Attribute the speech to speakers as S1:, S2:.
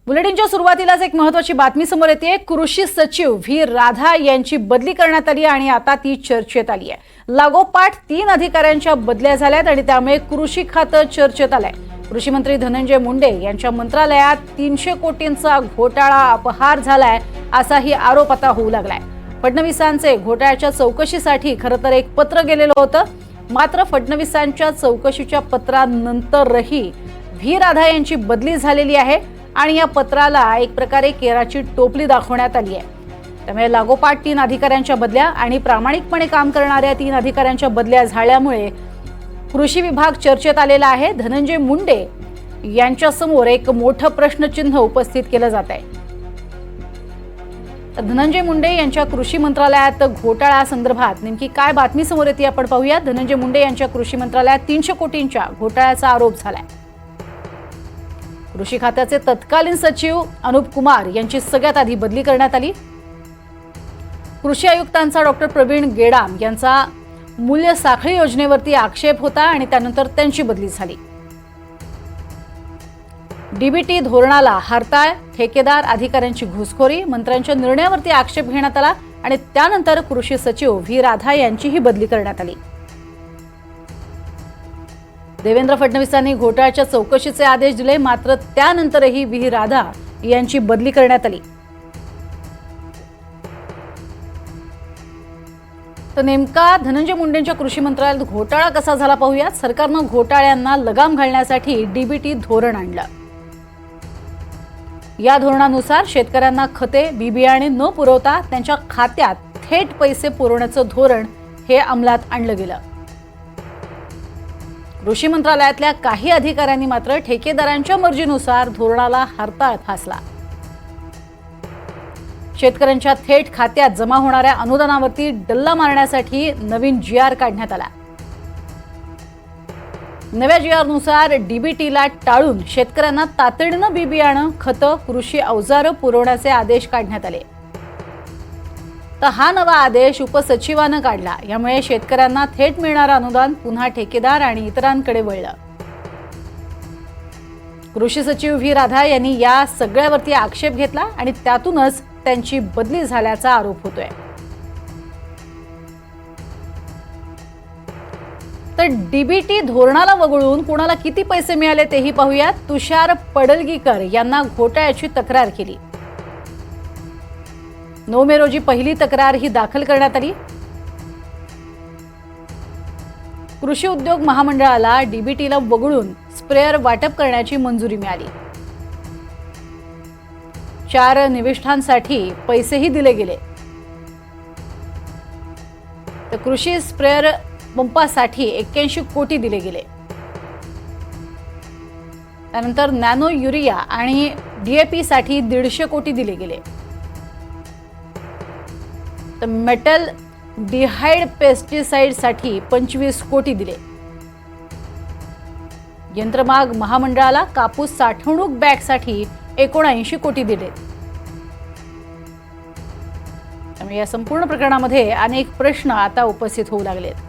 S1: बुलेटिनच्या सुरुवातीलाच एक महत्त्वाची बातमी समोर येते। कृषी सचिव व्ही राधा यांची बदली करण्यात आली आणि आता ती चर्चेत आली आहे। लागोपाठ 3 अधिकाऱ्यांच्या बदल्या झाल्यात आणि त्यामुळे कृषी खातं चर्चेत आलंय। कृषी मंत्री धनंजय मुंडे यांच्या मंत्रालयात 300 कोटींचा घोटाळा अपहार झालाय असाही आरोप आता होऊ लागलाय। फडणवीसांचे घोटाळ्याच्या चौकशीसाठी खरं तर एक पत्र गेलेलं होतं, मात्र फडणवीसांच्या चौकशीच्या पत्रानंतरही व्ही राधा यांची बदली झालेली आहे आणि या पत्राला एक प्रकारे केराची टोपली दाखवण्यात आली आहे। त्यामुळे लागोपाठ 3 अधिकाऱ्यांच्या बदल्या आणि प्रामाणिकपणे काम करणाऱ्या 3 अधिकाऱ्यांच्या बदल्या झाल्यामुळे कृषी विभाग चर्चेत आलेला आहे। धनंजय मुंडे यांच्या समोर एक मोठं प्रश्नचिन्ह उपस्थित केलं जात आहे। धनंजय मुंडे यांच्या कृषी मंत्रालयात घोटाळा संदर्भात नेमकी काय बातमी समोर येते आपण पाहूया। धनंजय मुंडे यांच्या कृषी मंत्रालयात 300 कोटींच्या घोटाळ्याचा आरोप झालाय। कृषी खात्याचे तत्कालीन सचिव अनुप कुमार यांची सगळ्यात आधी बदली करण्यात आली। कृषी आयुक्तांचा डॉक्टर प्रवीण गेडाम यांचा मूल्य साखळी योजनेवरती आक्षेप होता आणि त्यानंतर त्यांची बदली झाली। डीबीटी धोरणाला हरताळ, ठेकेदार अधिकाऱ्यांची घुसखोरी, मंत्र्यांच्या निर्णयावरती आक्षेप घेण्यात आला आणि त्यानंतर कृषी सचिव व्ही राधा यांचीही बदली करण्यात आली। देवेंद्र फडणवीसांनी घोटाळ्याच्या चौकशीचे आदेश दिले, मात्र त्यानंतरही व्ही राधा यांची बदली करण्यात आली। तर नेमका धनंजय मुंडेंच्या कृषी मंत्रालयात घोटाळा कसा झाला पाहूया। सरकारनं घोटाळ्यांना लगाम घालण्यासाठी डीबीटी धोरण आणलं। या धोरणानुसार शेतकऱ्यांना खते, बियाणे न पुरवता त्यांच्या खात्यात थेट पैसे पुरवण्याचं धोरण हे अंमलात आणलं गेलं। कृषी मंत्रालयातल्या काही अधिकाऱ्यांनी मात्र ठेकेदारांच्या मर्जीनुसार धोरणाला हरताळ फासला। शेतकऱ्यांच्या थेट खात्यात जमा होणाऱ्या अनुदानावरती डल्ला मारण्यासाठी नवीन जीआर काढण्यात आला। नव्या जीआरनुसार डीबीटीला टाळून शेतकऱ्यांना तातडीनं बियाणं, खतं, कृषी अवजारं पुरवण्याचे आदेश काढण्यात आले। तर हा नवा आदेश उपसचिवानं काढला। यामुळे शेतकऱ्यांना थेट मिळणारं अनुदान पुन्हा ठेकेदार आणि इतरांकडे वळलं। कृषी सचिव व्ही राधा यांनी या सगळ्यावरती आक्षेप घेतला आणि त्यातूनच त्यांची बदली झाल्याचा आरोप होतोय। तर डीबीटी धोरणाला वगळून कुणाला किती पैसे मिळाले तेही पाहूया। तुषार पडळगीकर यांना घोटाळ्याची तक्रार केली। 9 मे रोजी पहिली तक्रार ही दाखल करण्यात आली। कृषी उद्योग महामंडळाला डीबीटीला वगळून स्प्रेअर वाटप करण्याची मंजुरी मिळाली। 4 निविष्ठांसाठी पैसेही दिले गेले। तर कृषी स्प्रेअर पंपासाठी 81 कोटी दिले गेले। त्यानंतर नॅनो युरिया आणि डीएपी साठी 150 कोटी दिले गेले। तर मेटल डिहाइड पेस्टिसाइड साठी 25 कोटी दिले। यंत्रमाग महामंडळाला कापूस साठवणूक बॅगसाठी 79 कोटी दिले। त्यामुळे या संपूर्ण प्रकरणामध्ये अनेक प्रश्न आता उपस्थित होऊ लागलेत।